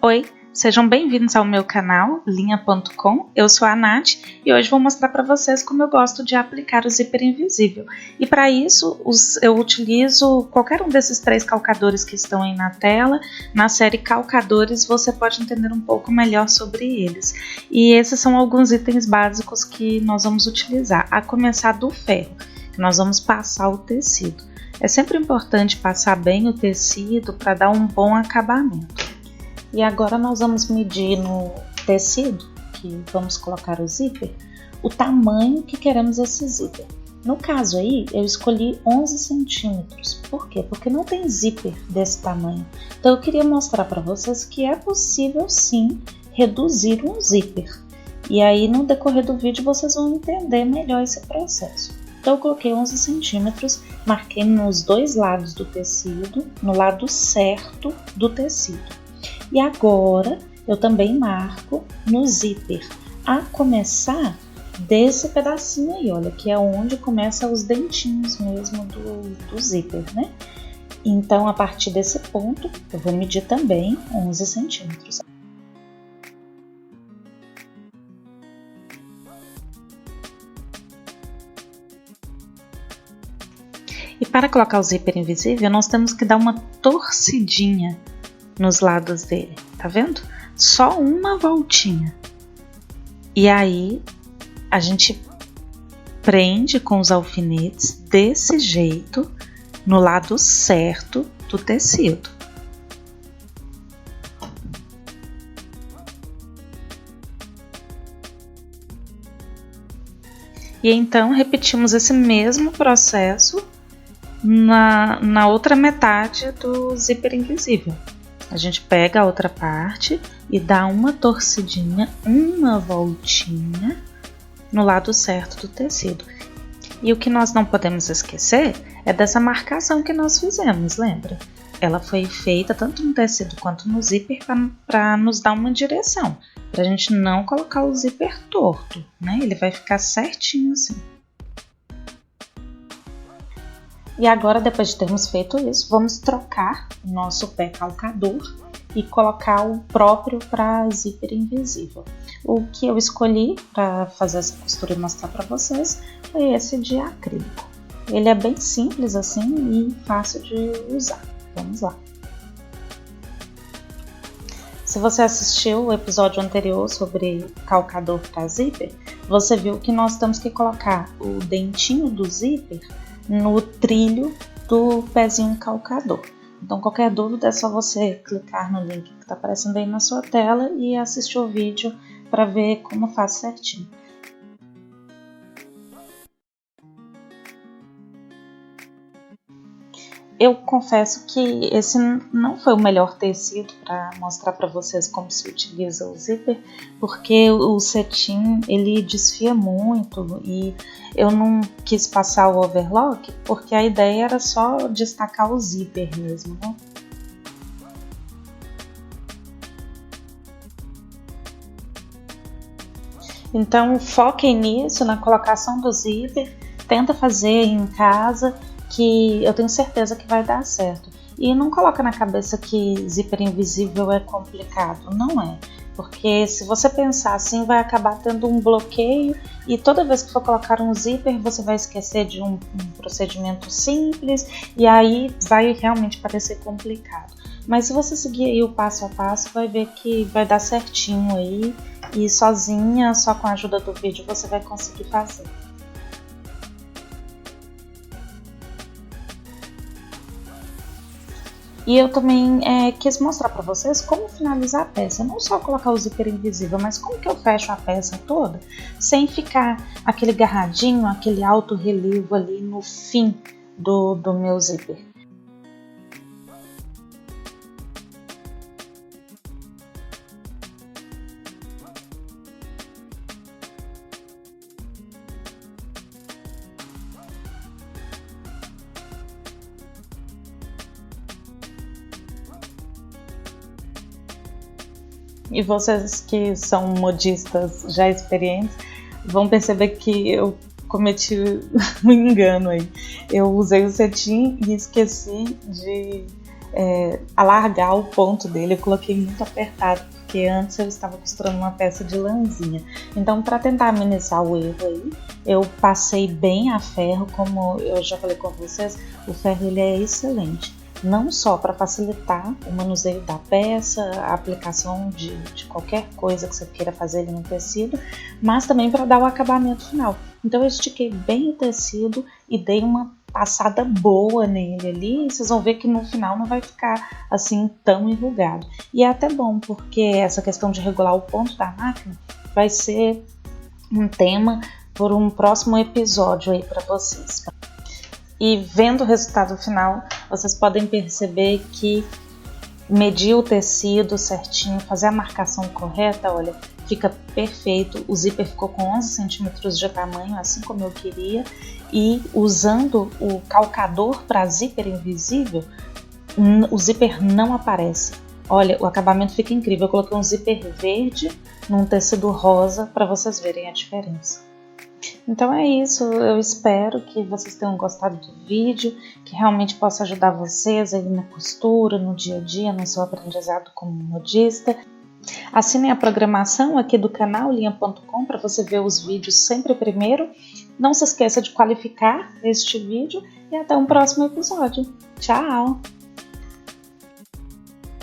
Oi, sejam bem-vindos ao meu canal linha.com, eu sou a Nath e hoje vou mostrar para vocês como eu gosto de aplicar o zíper invisível. E para isso eu utilizo qualquer um desses 3 calcadores que estão aí na tela. Na série Calcadores você pode entender um pouco melhor sobre eles. E esses são alguns itens básicos que nós vamos utilizar, a começar do ferro, que nós vamos passar o tecido. É sempre importante passar bem o tecido para dar um bom acabamento. E agora nós vamos medir no tecido, que vamos colocar o zíper, o tamanho que queremos esse zíper. No caso aí, eu escolhi 11 centímetros. Por quê? Porque não tem zíper desse tamanho. Então eu queria mostrar para vocês que é possível sim reduzir um zíper. E aí no decorrer do vídeo vocês vão entender melhor esse processo. Então eu coloquei 11 centímetros, marquei nos 2 lados do tecido, no lado certo do tecido. E agora eu também marco no zíper, a começar desse pedacinho aí, olha, que é onde começa os dentinhos mesmo do zíper, né? Então a partir desse ponto eu vou medir também 11 centímetros. E para colocar o zíper invisível, nós temos que dar uma torcidinha nos lados dele, tá vendo? Só uma voltinha. E aí a gente prende com os alfinetes desse jeito no lado certo do tecido. E então repetimos esse mesmo processo na outra metade do zíper invisível. A gente pega a outra parte e dá uma torcidinha, uma voltinha no lado certo do tecido. E o que nós não podemos esquecer é dessa marcação que nós fizemos, lembra? Ela foi feita tanto no tecido quanto no zíper para nos dar uma direção, para a gente não colocar o zíper torto, né? Ele vai ficar certinho assim. E agora, depois de termos feito isso, vamos trocar o nosso pé calcador e colocar o próprio para zíper invisível. O que eu escolhi para fazer essa costura e mostrar para vocês foi esse de acrílico. Ele é bem simples assim e fácil de usar. Vamos lá. Se você assistiu o episódio anterior sobre calcador para zíper, você viu que nós temos que colocar o dentinho do zíper no trilho do pezinho calcador. Então qualquer dúvida é só você clicar no link que está aparecendo aí na sua tela e assistir o vídeo para ver como faz certinho. Eu confesso que esse não foi o melhor tecido para mostrar para vocês como se utiliza o zíper, porque o cetim ele desfia muito e eu não quis passar o overlock porque a ideia era só destacar o zíper mesmo, né? Então foquem nisso, na colocação do zíper, tenta fazer em casa, que eu tenho certeza que vai dar certo. E não coloca na cabeça que zíper invisível é complicado, não é. Porque se você pensar assim, vai acabar tendo um bloqueio e toda vez que for colocar um zíper, você vai esquecer de um procedimento simples e aí vai realmente parecer complicado. Mas se você seguir aí o passo a passo, vai ver que vai dar certinho aí e sozinha, só com a ajuda do vídeo, você vai conseguir fazer. E eu também quis mostrar para vocês como finalizar a peça, não só colocar o zíper invisível, mas como que eu fecho a peça toda sem ficar aquele garradinho, aquele alto relevo ali no fim do meu zíper. E vocês que são modistas já experientes vão perceber que eu cometi um engano aí. Eu usei o cetim e esqueci de alargar o ponto dele. Eu coloquei muito apertado, porque antes eu estava costurando uma peça de lãzinha. Então, para tentar amenizar o erro aí, eu passei bem a ferro. Como eu já falei com vocês, o ferro ele é excelente. Não só para facilitar o manuseio da peça, a aplicação de qualquer coisa que você queira fazer ali no tecido, mas também para dar o acabamento final. Então eu estiquei bem o tecido e dei uma passada boa nele ali, e vocês vão ver que no final não vai ficar assim tão enrugado. E é até bom, porque essa questão de regular o ponto da máquina vai ser um tema por um próximo episódio aí para vocês. E vendo o resultado final, vocês podem perceber que medir o tecido certinho, fazer a marcação correta, olha, fica perfeito. O zíper ficou com 11 centímetros de tamanho, assim como eu queria. E usando o calcador para zíper invisível, o zíper não aparece. Olha, o acabamento fica incrível. Eu coloquei um zíper verde num tecido rosa para vocês verem a diferença. Então é isso, eu espero que vocês tenham gostado do vídeo, que realmente possa ajudar vocês aí na costura, no dia a dia, no seu aprendizado como modista. Assinem a programação aqui do canal linha.com para você ver os vídeos sempre primeiro. Não se esqueça de qualificar este vídeo e até um próximo episódio. Tchau!